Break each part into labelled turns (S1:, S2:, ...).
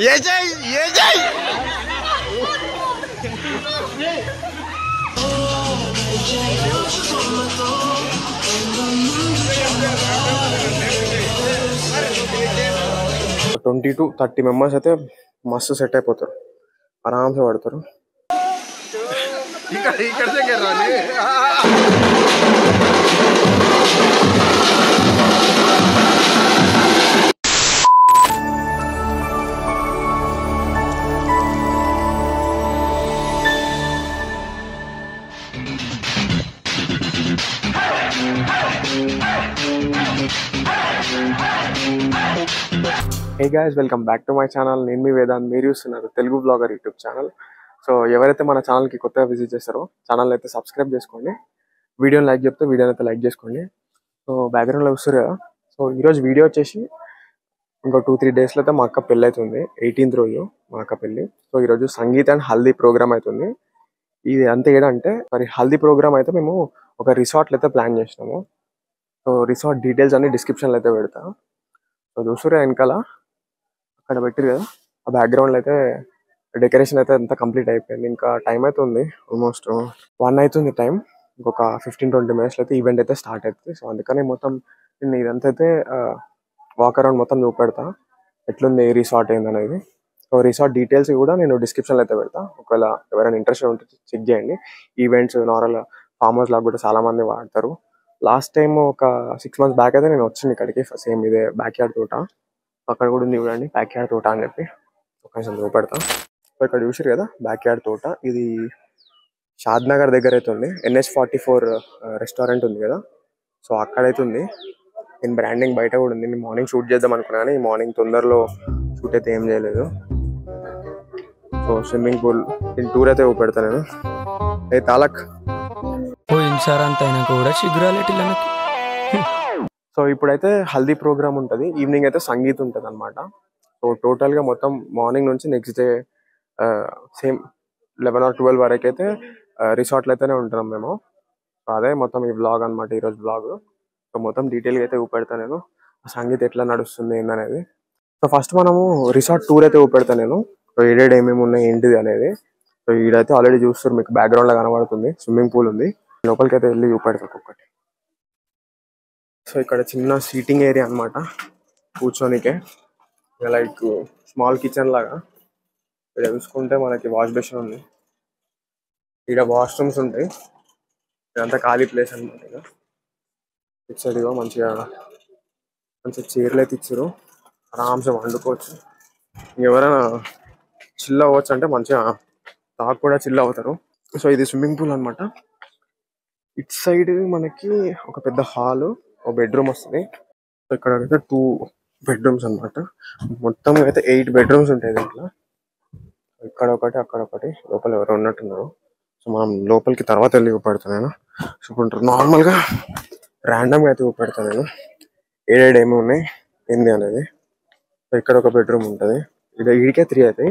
S1: ये जय ये जय 20 to 30 మెంబర్స్ అయితే మస్తు సెట్ అయిపోతారు, ఆరామ్సే పడతారు. ఇక్కడ దగ్గర hey guys, welcome back to my channel. నేను మీ వేదాంత్, మీరు చూస్తున్నారు Telugu blogger YouTube channel. So ఎవరైతే మన ఛానల్కి కొత్తగా విజిట్ చేస్తారో ఛానల్ అయితే సబ్స్క్రైబ్ చేసుకోండి, వీడియోని లైక్ చెప్తే వీడియోని అయితే లైక్ చేసుకోండి. సో బ్యాక్గ్రౌండ్లో వస్తారు కదా. సో ఈరోజు వీడియో వచ్చేసి ఇంకో 2-3 డేస్లో అయితే మా అక్క పెళ్ళి అవుతుంది. 18th రోజు మా అక్క పెళ్ళి. సో ఈరోజు సంగీత్ అండ్ హల్దీ ప్రోగ్రామ్ అవుతుంది. ఇది అంతే ఏంటంటే మరి హల్దీ ప్రోగ్రామ్ అయితే మేము ఒక రిసార్ట్లో అయితే ప్లాన్ చేసినాము. సో రిసార్ట్ డీటెయిల్స్ అన్ని డిస్క్రిప్షన్లో అయితే పెడతా. సో చూసారా వెనకాల అక్కడ పెట్టారు కదా, ఆ బ్యాక్గ్రౌండ్లో అయితే డెకరేషన్ అయితే అంతా కంప్లీట్ అయిపోయింది. ఇంకా టైం అయితే ఉంది, ఆల్మోస్ట్ 1 అవుతుంది టైం. ఇంకొక 15-20 minutes అయితే ఈవెంట్ అయితే స్టార్ట్ అవుతుంది. సో అందుకని మొత్తం నేను ఇదంతా అయితే వాక్ అరౌండ్ మొత్తం చూపెడతా, ఎట్లుంది ఏ రిసార్ట్ ఏంది అనేది. సో రిసార్ట్ డీటెయిల్స్ కూడా నేను డిస్క్రిప్షన్లో అయితే పెడతా, ఒకవేళ ఎవరైనా ఇంట్రెస్ట్ ఉంటే చెక్ చేయండి. ఈవెంట్స్ నార్మల్ ఫామ్ హౌస్ లాగా కూడా చాలా మంది వాడతారు. లాస్ట్ టైం ఒక 6 months బ్యాక్ అయితే నేను వచ్చింది ఇక్కడికి, సేమ్ ఇదే బ్యాక్ యార్డ్ తోట. అక్కడ కూడా ఉంది చూడండి బ్యాక్ యార్డ్ తోట అని చెప్పి, కొంచెం చూపెడతా. సో ఇక్కడ చూసారు కదా బ్యాక్ యార్డ్ తోట, ఇది షాద్ నగర్ దగ్గర అయితే ఉంది. NH44 రెస్టారెంట్ ఉంది కదా, సో అక్కడైతే ఉంది. నేను బ్రాండింగ్ బయట కూడా ఉంది. నేను మార్నింగ్ షూట్ చేద్దాం అనుకున్నా కానీ మార్నింగ్ తొందరలో షూట్ అయితే ఏం చేయలేదు. సో స్విమ్మింగ్ పూల్ దీని టూర్ అయితే చూపెడతా నేను. ఏ తాలక్
S2: కూడా
S1: సో ఇప్పుడైతే హల్దీ ప్రోగ్రామ్ ఉంటుంది, ఈవినింగ్ అయితే సంగీత్ ఉంటుంది అనమాట. సో టోటల్గా మొత్తం మార్నింగ్ నుంచి నెక్స్ట్ డే సేమ్ 11 or 12 వరకు అయితే రిసార్ట్లో అయితేనే ఉంటున్నాం మేము. సో అదే మొత్తం ఈ బ్లాగ్ అనమాట, ఈరోజు బ్లాగ్. సో మొత్తం డీటెయిల్గా అయితే చూపెడతాను నేను, సంగీత్ ఎట్లా నడుస్తుంది ఏందనేది. సో ఫస్ట్ మనము రిసార్ట్ టూర్ అయితే చూపెడతాను నేను. సో ఏడేడు ఏమేమి ఉన్నాయి ఏంటిది అనేది. సో ఈడైతే ఆల్రెడీ చూస్తారు, మీకు బ్యాక్గ్రౌండ్లో కనబడుతుంది స్విమ్మింగ్ పూల్ ఉంది. లోపలికి అయితే వెళ్ళి చూపెడతాను ఒక్కొక్కటి. సో ఇక్కడ చిన్న సీటింగ్ ఏరియా అనమాట, కూర్చోనికే. లైక్ స్మాల్ కిచెన్ లాగా. ఇక్కడ చూసుకుంటే మనకి వాష్ బేసిన్ ఉంది, ఇక్కడ వాష్రూమ్స్ ఉంటాయి. ఇదంతా ఖాళీ ప్లేస్ అనమాట. ఇక ఇటు సైడ్ ఇగో మంచిగా చైర్లు అయితే ఇచ్చారు, ఆరామ్సే వండుకోవచ్చు. ఎవరైనా చిల్ అవ్వచ్చు అంటే మంచిగా తాకు కూడా చిల్ అవుతారు. సో ఇది స్విమ్మింగ్ పూల్ అనమాట. ఇటు సైడ్ మనకి ఒక పెద్ద హాల్, ఒక బెడ్రూమ్ వస్తుంది. ఇక్కడ అయితే 2 bedrooms అనమాట. మొత్తం అయితే 8 bedrooms ఉంటాయి దీంట్లో. ఇక్కడ ఒకటి అక్కడ ఒకటి, లోపల ఎవరు ఉన్నట్టున్నారు. సో మనం లోపలికి తర్వాత వెళ్ళి చూపెడతాను నేను. సో ఇప్పుడు నార్మల్గా ర్యాండమ్గా అయితే చూపెడతాను నేను ఏడేడు ఏమి ఉన్నాయి ఏంది అనేది. సో ఇక్కడ ఒక బెడ్రూమ్ ఉంటుంది, ఇది ఈడికే 3 అవుతాయి.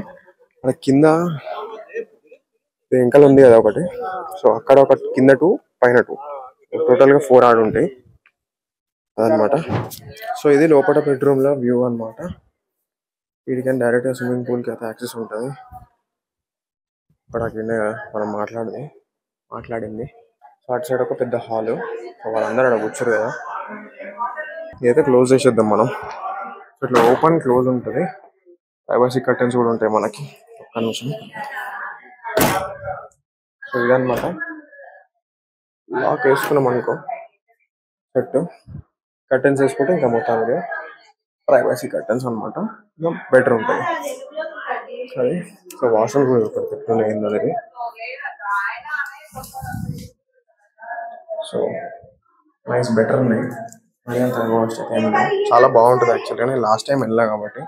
S1: అక్కడ కింద వెంకలు ఉంది కదా ఒకటి. సో అక్కడ ఒక కింద 2 పైన 2, టోటల్గా 4 ఆడు ఉంటాయి అదనమాట. సో ఇది లోపల బెడ్రూమ్లో వ్యూ అనమాట. వీడికైనా డైరెక్ట్గా స్విమ్మింగ్ పూల్కి అయితే యాక్సెస్ ఉంటుంది. ఇక్కడ కింద మనం మాట్లాడింది. సో అటు సైడ్ ఒక పెద్ద హాలు. సో వాళ్ళందరూ అక్కడ కూర్చోరు కదా, ఇదైతే క్లోజ్ చేసేద్దాం మనం. సో ఇట్లా ఓపెన్ క్లోజ్ ఉంటుంది, ప్రైవసీ కర్టెన్స్ కూడా ఉంటాయి మనకి. ఒక్క నిమిషం. సో ఇదనమాట, లాక్ వేసుకున్నాం అనుకో సెట్, కర్టెన్స్ వేసుకుంటే ఇంకా మొత్తానికి ప్రైవసీ కర్టెన్స్ అనమాట. ఇంకా బెటర్ ఉంటుంది అది. సో వాష్రూమ్ కూడా పెడుతుంది ఏంటనేది. సో నైస్, బెటర్ ఉన్నాయి. చాలా బాగుంటుంది యాక్చువల్గా. నేను లాస్ట్ టైం వెళ్ళా కాబట్టి.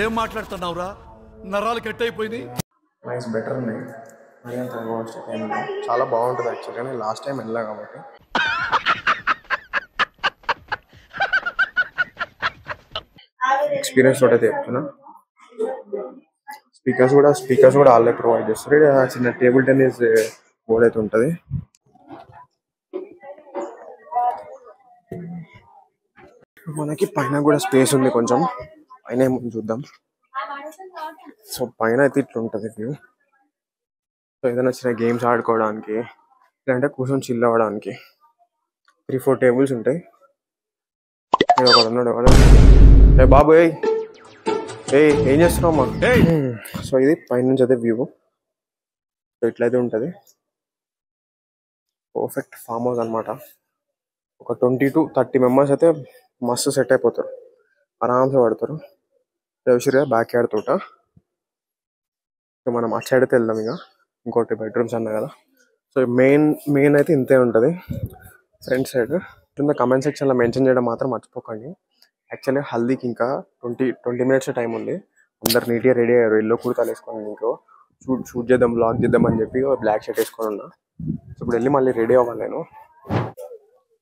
S3: ఏం మాట్లాడుతున్నావురా, నరాలు కట్ అయిపోయింది.
S1: నైస్, బెటర్ ఉన్నాయి. చాలా బాగుంటుంది యాక్చువల్గా. నేను లాస్ట్ టైం వెళ్ళా కాబట్టి. ఎక్స్పీరియన్స్ తోటి అయితే చెప్తున్నా. స్పీకర్స్ కూడా వాళ్ళే ప్రొవైడ్ చేస్తారు. చిన్న టేబుల్ టెన్నిస్ బోర్డ్ అయితే ఉంటుంది. మనకి పైన కూడా స్పేస్ ఉంది కొంచెం, పైన ఏమో చూద్దాం. సో పైన అయితే ఇట్లా ఉంటుంది వ్యూ. సో ఏదైనా చిన్న గేమ్స్ ఆడుకోవడానికి లేదంటే కూర్చొని చిల్ అవ్వడానికి 3-4 టేబుల్స్ ఉంటాయి. ఒకడు ఉన్నాడు ఎవరు, ఏ బాబు ఏం చేస్తున్నావు అమ్మా. సో ఇది పైనుంచి అదే వ్యూ. సో ఇట్లయితే ఉంటుంది. పర్ఫెక్ట్ ఫామ్ హౌస్ అనమాట. ఒక 20-30 మెంబర్స్ అయితే మస్తు సెట్ అయిపోతారు, ఆరామ్సే పడతారు. చూసిరుగా బ్యాక్ యార్డ్ తోట. మనం అటు సైడ్ అయితే వెళ్దాం. ఇక ఇంకోటి బెడ్రూమ్స్ అన్నా కదా. సో మెయిన్ అయితే ఇంతే ఉంటుంది ఫ్రంట్ సైడ్. కింద కమెంట్ సెక్షన్లో మెన్షన్ చేయడం మాత్రం మర్చిపోకండి. యాక్చువల్లీ హల్దీకి ఇంకా 20 మినిట్స్ టైం ఉంది. అందరు నీట్గా రెడీ అయ్యారు, ఎల్లో కుర్తాలు వేసుకొని. ఇంకో షూట్ చేద్దాం, బ్లాగ్ చేద్దాం అని చెప్పి బ్లాక్ షర్ట్ వేసుకొని ఉన్నా. సో ఇప్పుడు వెళ్ళి మళ్ళీ రెడీ అవ్వాలి నేను.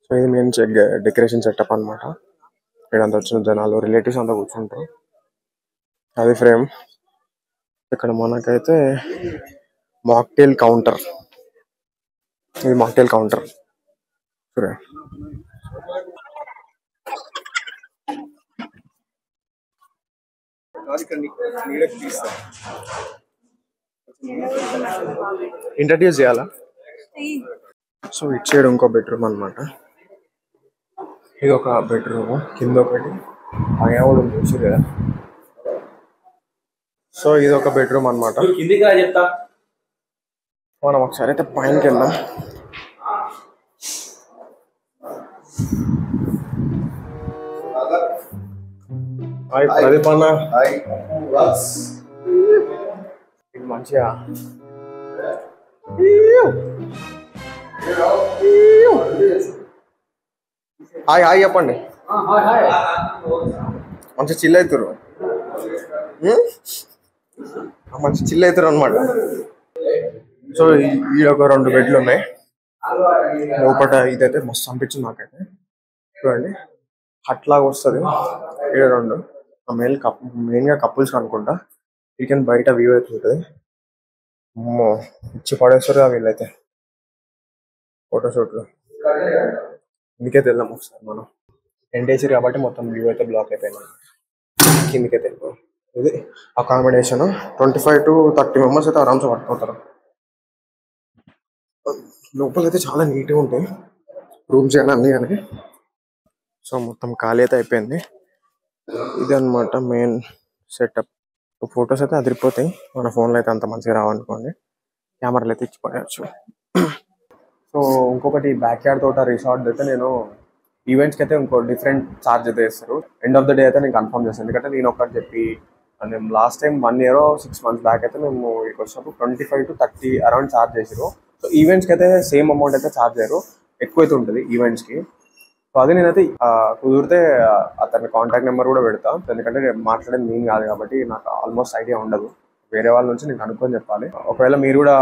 S1: సో ఇది మెయిన్ డెకరేషన్ సెటప్ అనమాట. ఇక్కడంతా వచ్చిన జనాలు రిలేటివ్స్ అంతా కూర్చుంటారు. అది ఫ్రేమ్. ఇక్కడ మనకైతే మాక్టైల్ కౌంటర్. ఇది మాక్టైల్ కౌంటర్. సరే ఇంట్రడ్యూస్ చేయాలా. సో ఇటు సైడ్ ఇంకో బెడ్రూమ్ అనమాట. ఇది ఒక బెడ్రూమ్, కింద ఒకటి, పైన కూడా చూసారు కదా. సో ఇది ఒక బెడ్రూమ్ అనమాట. మనం ఒకసారి అయితే పైనకి వెళ్దాం. ప్రదీప్ అన్న ఇది మంచిగా హాయ్ చెప్పండి. మంచిగా చిల్ అవుతారు, మంచి చిల్ అవుతారు అనమాట. సో ఈ ఒక 2 బెడ్లు ఉన్నాయి లోపల. ఇదైతే మస్తు అనిపించింది నాకైతే. చూడండి హట్ లాగా వస్తుంది. ఇక్కడ 2 మెయిన్గా కపుల్స్ అనుకుంటా. వీకెండ్ బయట వ్యూ అయితే ఉంటుంది. అమ్మో ఇచ్చి పడేస్తారు వీళ్ళైతే ఫోటోషూట్లు. ఇందుకైతే వెళ్దాం ఒకసారి. మనం టెంట్ వేసారు కాబట్టి మొత్తం వ్యూ అయితే బ్లాక్ అయిపోయినాయి. కిందికైతే వెళ్ళిపోయాం. ఇది అకామిడేషన్. 25-30 మెంబర్స్ అయితే ఆరామ్సే పట్టుకుంటారు. లోపలైతే చాలా నీట్గా ఉంటాయి రూమ్స్ కానీ అన్నీ కానీ. సో మొత్తం ఖాళీ అయితే అయిపోయింది. ఇది అనమాట మెయిన్ సెటప్. ఫొటోస్ అయితే అదిరిపోతాయి. మన ఫోన్లో అయితే అంత మంచిగా రావనుకోండి, కెమెరాలు అయితే ఇచ్చి పడేయచ్చు. సో ఇంకొకటి బ్యాక్ యార్డ్ తోట రిసార్ట్ అయితే నేను ఈవెంట్స్కి అయితే ఇంకో డిఫరెంట్ ఛార్జ్ అయితే వేస్తారు. ఎండ్ ఆఫ్ ద డే అయితే నేను కన్ఫర్మ్ చేస్తాను. ఎందుకంటే నేను ఒకటి చెప్పి మేము last time 1 year or 6 months back అయితే మేము ఇక్కడికి వచ్చినప్పుడు 25-30 అరౌండ్ ఛార్జ్ చేసారు. సో ఈవెంట్స్కి అయితే సేమ్ అమౌంట్ అయితే ఛార్జ్ చేయరు, ఎక్కువైతే ఉంటుంది ఈవెంట్స్కి. సో అది నేనైతే కుదిరితే అతని కాంటాక్ట్ నెంబర్ కూడా పెడతా. ఎందుకంటే మాట్లాడేది నేను కాదు కాబట్టి నాకు ఆల్మోస్ట్ ఐడియా ఉండదు. వేరే వాళ్ళ నుంచి నేను కనుక్కొని చెప్పాలి. ఒకవేళ మీరు కూడా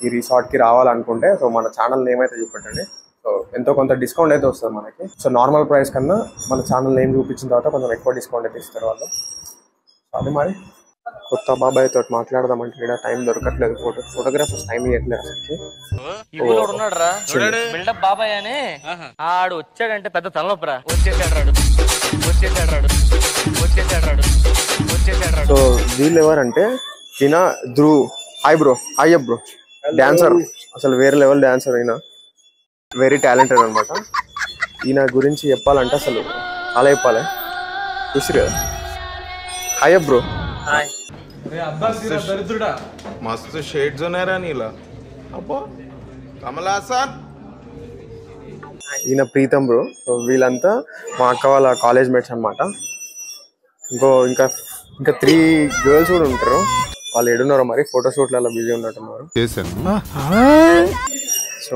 S1: ఈ రిసార్ట్కి రావాలనుకుంటే సో మన ఛానల్ నేమ్ అయితే చూపెట్టండి. సో ఎంతో కొంత డిస్కౌంట్ అయితే వస్తుంది మనకి. సో నార్మల్ ప్రైస్ కన్నా మన ఛానల్ నేమ్ చూపించిన తర్వాత కొంచెం ఎక్కువ డిస్కౌంట్ అయితే ఇస్తారు వాళ్ళు. అది మరి కొత్త బాబాయ్ తోటి మాట్లాడదామంటే ఇక్కడ టైం దొరకట్లేదు. ఫోటోగ్రాఫర్స్ టైం ఇవ్వట్లేదు అసలు.
S2: బాబాయ్ అని ఆడు వచ్చాడంటే పెద్ద తలనొప్పరా.
S1: సో వీళ్ళు ఎవరంటే ఈయన Dhruv. Hi bro. Hi bro. Dancer, అసలు వేరే లెవెల్ డాన్సర్. ఈయన వెరీ టాలెంటెడ్ అనమాట. ఈయన గురించి చెప్పాలంటే అసలు అలా చెప్పాలి. చూసి కదా. Hi bro.
S4: मस्त शेड्स ఉన్నాయి రా నీలా. అబ్బో కమల్ హాసన్.
S1: ఈయన ప్రీతం బ్రో. సో వీళ్ళంతా మా అక్క వాళ్ళ కాలేజ్ మేట్స్ అనమాట. ఇంకా 3 గర్ల్స్ కూడా ఉంటారు. వాళ్ళు ఏడున్నారో మరి ఫోటోషూట్లలో బిజీ ఉన్నట్టున్నారు. సో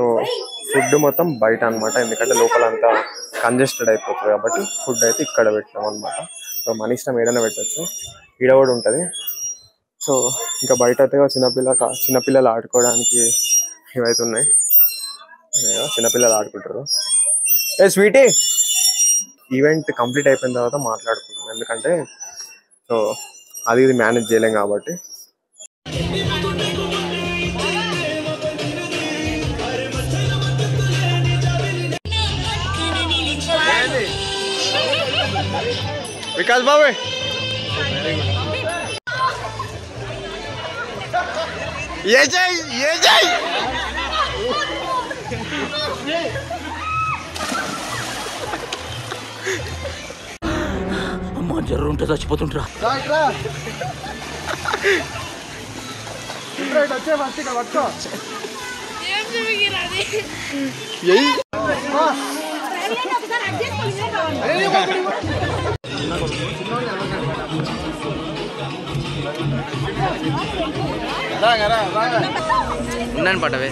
S1: ఫుడ్ మొత్తం బయట అనమాట, ఎందుకంటే లోపల అంతా కంజెస్టెడ్ అయిపోతుంది కాబట్టి ఫుడ్ అయితే ఇక్కడ పెట్టాం అనమాట. సో మన ఇష్టం ఏదైనా పెట్టచ్చు. ఈడ కూడా ఉంటుంది. సో ఇంకా బయట అయితే చిన్నపిల్లలు ఆడుకోవడానికి ఇవైతే ఉన్నాయి. చిన్నపిల్లలు ఆడుకుంటారు. స్వీటీ ఈవెంట్ కంప్లీట్ అయిపోయిన తర్వాత మాట్లాడుకుంటాం, ఎందుకంటే సో అది ఇది మేనేజ్ చేయలేం కాబట్టి. వికాస్ బాబు
S2: అమ్మా జర్రు ఉంటే చచ్చిపోతుంటరా. ఉన్నాను పట్టవే.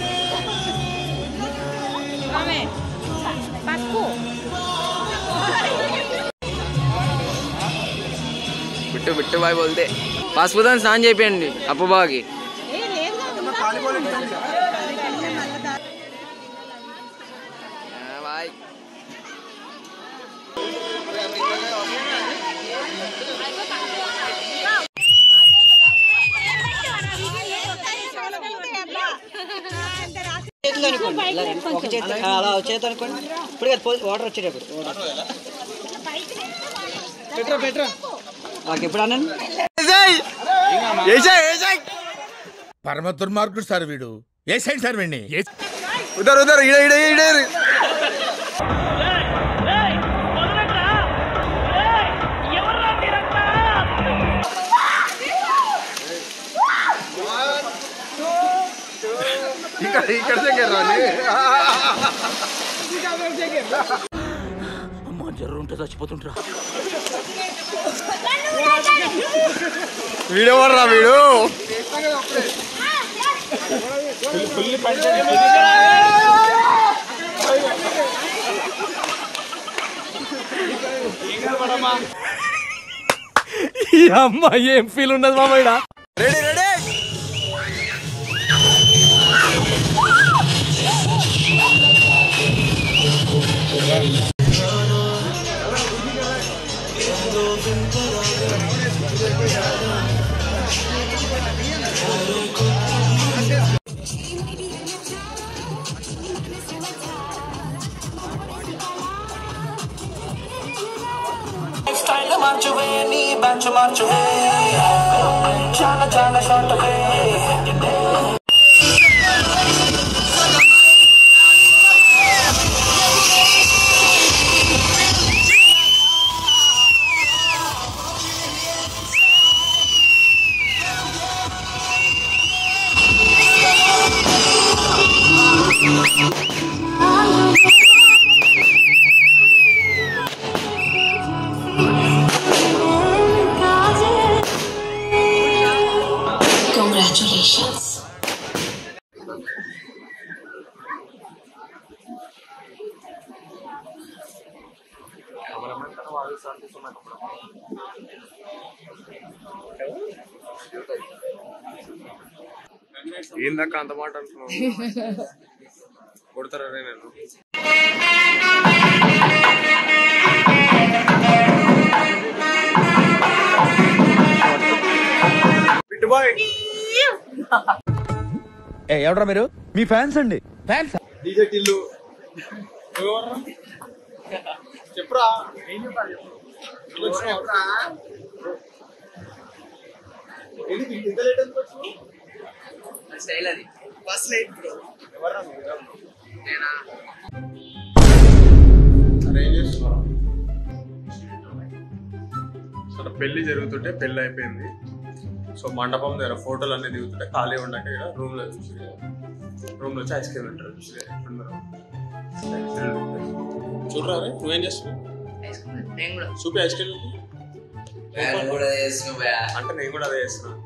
S2: బిట్టు బిట్టు బాయ్ బోల్తే పాస్పుదాన్ని స్నానం చేయండి అప్పు బాకి. బాయ్.
S5: ఒక చేతి అలా చేతి అనుకోండి. ఇప్పుడు వాటర్ వచ్చేటప్పుడు పెట్రా ఇప్పుడు అన్నాను.
S3: పరమ దుర్మార్గుడు సార్ వీడు. ఏ సైడ్ సార్ వీడిని?
S1: ఉదర్ ఉదర్ ఇక్కడ
S2: అమ్మా జర్రు ఉంటే చచ్చిపోతుంటరా.
S1: వీడియో పడరా వీడు.
S2: ఈ అమ్మ ఏం ఫీల్ ఉన్నది మామయ్య.
S1: Ready ready
S6: Congratulations.
S1: ఏందాక అంత మాట అంటున్నావు? కొడతారా నేను?
S3: ఎవడరా మీరు? మీ ఫ్యాన్స్ అండి. ఫ్యాన్స్
S1: డీజే టిల్లు చెప్పురా.
S2: స్టైల్ అది
S1: బస్ లేట్ బ్రో.
S2: నేనా
S1: అరే ఏం చేస్తున్నావు? సరే పెళ్లి జరుగుతుంటే పెళ్లి అయిపోయింది. సో మండపం దగ్గర ఫోటోలు అన్నీ దిగుతుంటే ఖాళీ ఉండక ఇక్కడ రూమ్లో వచ్చి ఐస్ క్రీమ్ తింటారు. చూడరా నువ్వేం చేస్తున్నావు? చూపి ఐస్ క్రీమ్ అంటే నేను కూడా అదే చేస్తున్నాను.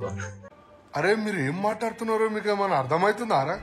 S7: అరే మీరు ఏం మాట్లాడుతున్నారో మీకు ఏమైనా అర్థమవుతుందారా?